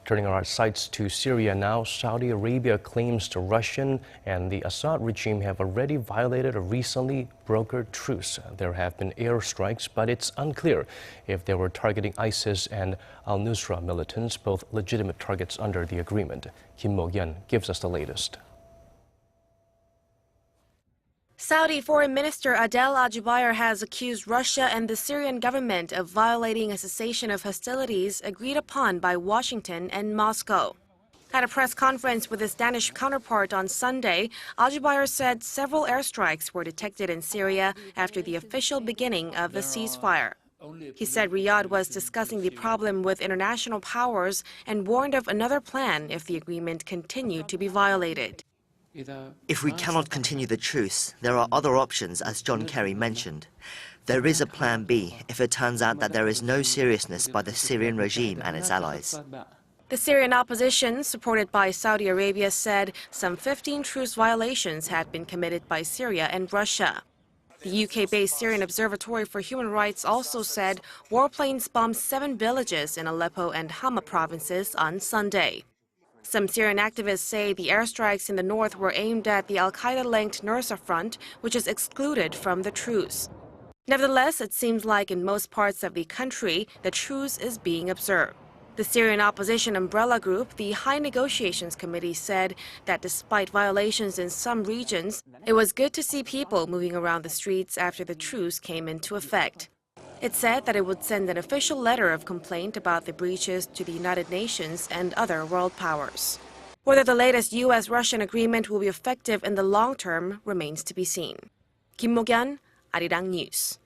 Turning our sights to Syria now, Saudi Arabia claims the Russian and the Assad regime have already violated a recently brokered truce. There have been airstrikes, but it's unclear if they were targeting ISIS and Al-Nusra militants, both legitimate targets under the agreement. Yeon gives us the latest. Saudi Foreign Minister Adel Al Jubeir has accused Russia and the Syrian government of violating a cessation of hostilities agreed upon by Washington and Moscow. At a press conference with his Danish counterpart on Sunday, Al Jubeir said several airstrikes were detected in Syria after the official beginning of the ceasefire. He said Riyadh was discussing the problem with international powers and warned of another plan if the agreement continued to be violated. If we cannot continue the truce, there are other options, as John Kerry mentioned. There is a plan B if it turns out that there is no seriousness by the Syrian regime and its allies. The Syrian opposition, supported by Saudi Arabia, said some 15 truce violations had been committed by Syria and Russia. The UK-based Syrian Observatory for Human Rights also said warplanes bombed 7 villages in Aleppo and Hama provinces on Sunday. Some Syrian activists say the airstrikes in the north were aimed at the al-Qaeda-linked Nusra front, which is excluded from the truce. Nevertheless, it seems like in most parts of the country, the truce is being observed. The Syrian opposition umbrella group, the High Negotiations Committee, said that despite violations in some regions, it was good to see people moving around the streets after the truce came into effect. It said that it would send an official letter of complaint about the breaches to the United Nations and other world powers. Whether the latest U.S.-Russian agreement will be effective in the long term remains to be seen. Kim Mo-kyun, Arirang News.